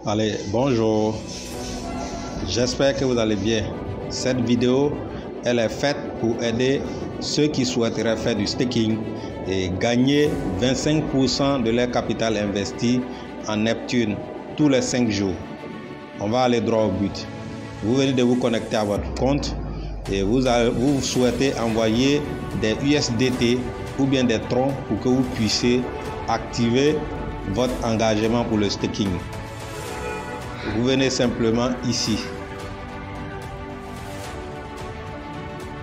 Allez, bonjour. J'espère que vous allez bien. Cette vidéo, elle est faite pour aider ceux qui souhaiteraient faire du staking et gagner 25% de leur capital investi en Neptune tous les 5 jours. On va aller droit au but. Vous venez de vous connecter à votre compte et vous souhaitez envoyer des USDT ou bien des troncs pour que vous puissiez activer votre engagement pour le staking. Vous venez simplement ici.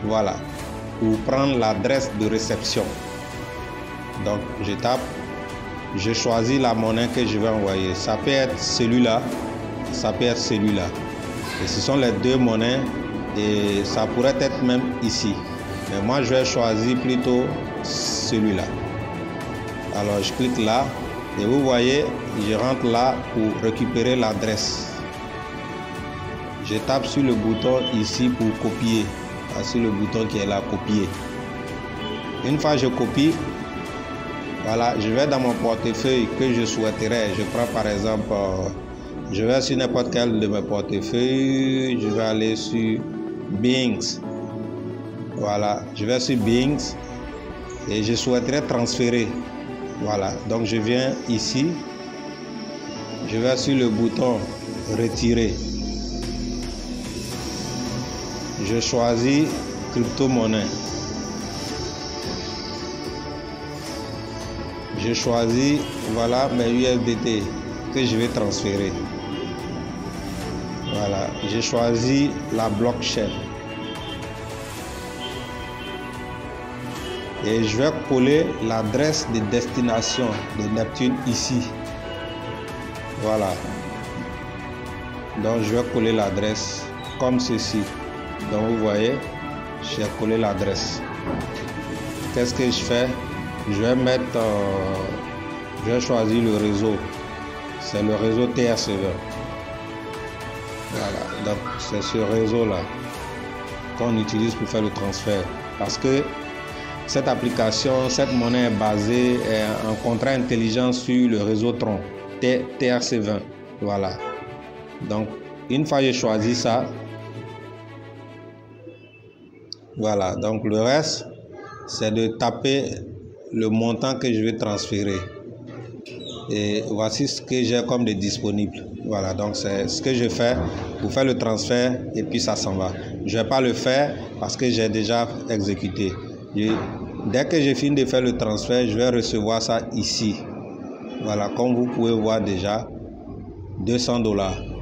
Voilà. Pour prendre l'adresse de réception. Donc je tape. Je choisis la monnaie que je vais envoyer. Ça peut être celui-là. Ça peut être celui-là. Et ce sont les deux monnaies. Et ça pourrait être même ici. Mais moi je vais choisir plutôt celui-là. Alors je clique là. Et vous voyez, je rentre là pour récupérer l'adresse. Je tape sur le bouton ici pour copier. Sur le bouton qui est là, copier. Une fois que je copie, voilà, je vais dans mon portefeuille que je souhaiterais. Je prends par exemple, je vais sur n'importe quel de mes portefeuilles. Je vais aller sur Binance. Voilà, je vais sur Binance et je souhaiterais transférer. Voilà, donc je viens ici, je vais sur le bouton retirer. Je choisis crypto-monnaie. Je choisis, voilà, mes USDT que je vais transférer. Voilà, j'ai choisi la blockchain. Et je vais coller l'adresse de destination de Neptune ici. Voilà. Donc je vais coller l'adresse comme ceci. Donc vous voyez, j'ai collé l'adresse. Qu'est-ce que je fais? Je vais mettre, je vais choisir le réseau. C'est le réseau TR7. Voilà. Donc c'est ce réseau-là qu'on utilise pour faire le transfert. Parce que cette application, cette monnaie est basée en contrat intelligent sur le réseau Tron, TRC20. Voilà. Donc, une fois que j'ai choisi ça, voilà. Donc, le reste, c'est de taper le montant que je vais transférer. Et voici ce que j'ai comme de disponible. Voilà. Donc, c'est ce que je fais pour faire le transfert et puis ça s'en va. Je ne vais pas le faire parce que j'ai déjà exécuté. Dès que j'ai fini de faire le transfert, je vais recevoir ça ici. Voilà, comme vous pouvez voir déjà, $200.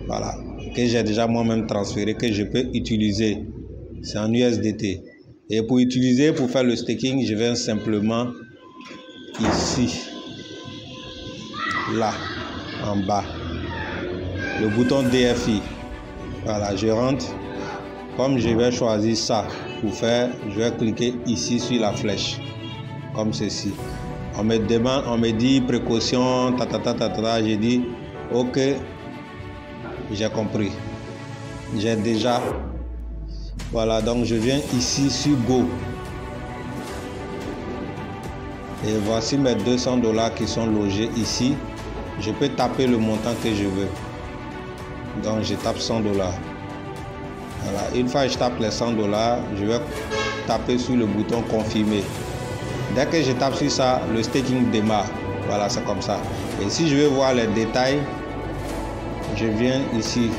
Voilà, que j'ai déjà moi-même transféré, que je peux utiliser. C'est en USDT. Et pour utiliser, pour faire le staking, je viens simplement ici. Là, en bas. Le bouton DFI. Voilà, je rentre. Comme je vais choisir ça pour faire, je vais cliquer ici sur la flèche, comme ceci. On me demande, on me dit précaution, j'ai dit ok, j'ai compris. J'ai déjà, voilà, donc je viens ici sur Go. Et voici mes $200 qui sont logés ici. Je peux taper le montant que je veux. Donc je tape $100. Voilà. Une fois que je tape les $100, je vais taper sur le bouton confirmer. Dès que je tape sur ça, le staking démarre. Voilà, c'est comme ça. Et si je veux voir les détails, je viens ici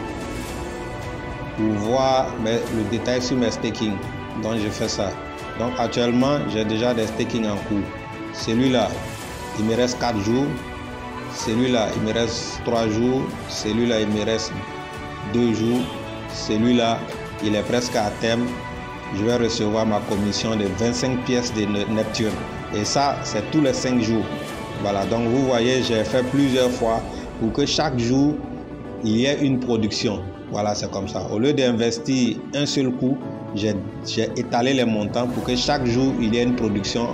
pour voir le détail sur mes staking. Donc je fais ça. Donc actuellement, j'ai déjà des staking en cours. Celui-là, il me reste 4 jours. Celui-là, il me reste 3 jours. Celui-là, il me reste 2 jours. Celui-là, il est presque à terme. Je vais recevoir ma commission de 25 pièces de Neptune. Et ça, c'est tous les 5 jours. Voilà, donc vous voyez, j'ai fait plusieurs fois pour que chaque jour, il y ait une production. Voilà, c'est comme ça. Au lieu d'investir un seul coup, j'ai étalé les montants pour que chaque jour, il y ait une production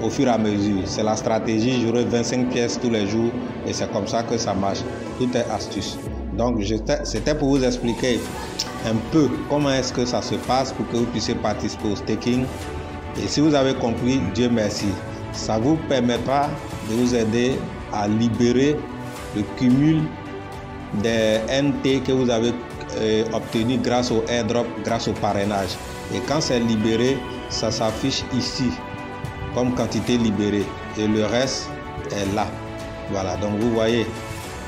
au fur et à mesure. C'est la stratégie, j'aurai 25 pièces tous les jours et c'est comme ça que ça marche. Tout est astuce. Donc, c'était pour vous expliquer un peu comment est-ce que ça se passe pour que vous puissiez participer au staking. Et si vous avez compris, Dieu merci. Ça vous permettra de vous aider à libérer le cumul des NT que vous avez obtenus grâce au airdrop, grâce au parrainage. Et quand c'est libéré, ça s'affiche ici comme quantité libérée et le reste est là. Voilà, donc vous voyez,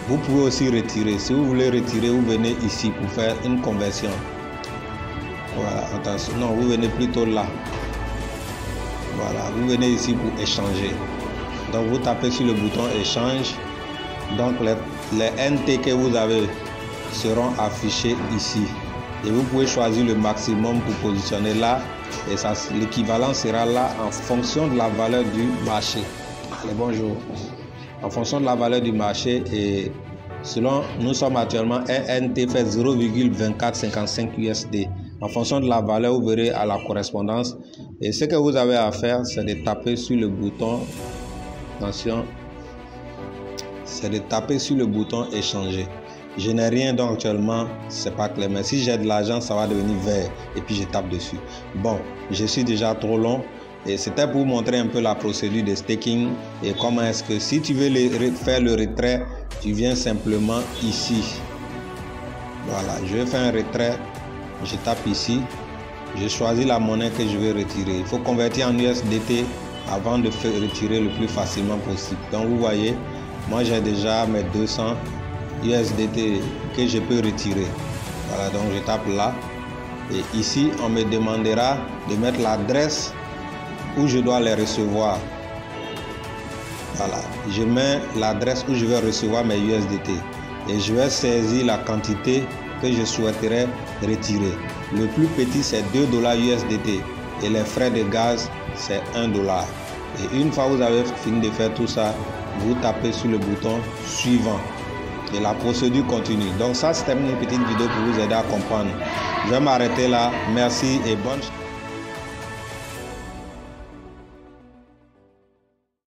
vous pouvez aussi retirer. Si vous voulez retirer, vous venez ici pour faire une conversion. Voilà, attention, non, vous venez plutôt là. Voilà, vous venez ici pour échanger. Donc vous tapez sur le bouton échange. Donc les NT que vous avez seront affichés ici. Et vous pouvez choisir le maximum pour positionner là. Et l'équivalent sera là en fonction de la valeur du marché. Allez, bonjour. En fonction de la valeur du marché et selon, nous sommes actuellement, un NT fait 0,2455 USD. En fonction de la valeur, vous verrez à la correspondance. Et ce que vous avez à faire, c'est de taper sur le bouton, attention, c'est de taper sur le bouton échanger. Je n'ai rien donc actuellement, c'est pas clair. Mais si j'ai de l'argent, ça va devenir vert et puis je tape dessus. Bon, je suis déjà trop long. Et c'était pour vous montrer un peu la procédure de staking et comment est-ce que si tu veux faire le retrait, tu viens simplement ici. Voilà, je vais faire un retrait, je tape ici, je choisis la monnaie que je vais retirer. Il faut convertir en USDT avant de faire retirer le plus facilement possible. Donc vous voyez, moi j'ai déjà mes 200 USDT que je peux retirer. Voilà, donc je tape là et ici on me demandera de mettre l'adresse où je dois les recevoir. Voilà, je mets l'adresse où je vais recevoir mes USDT et je vais saisir la quantité que je souhaiterais retirer. Le plus petit c'est 2 $ USDT et les frais de gaz c'est 1 $. Et une fois que vous avez fini de faire tout ça, vous tapez sur le bouton suivant et la procédure continue. Donc ça c'était une petite vidéo pour vous aider à comprendre. Je vais m'arrêter là. Merci et bonne chance.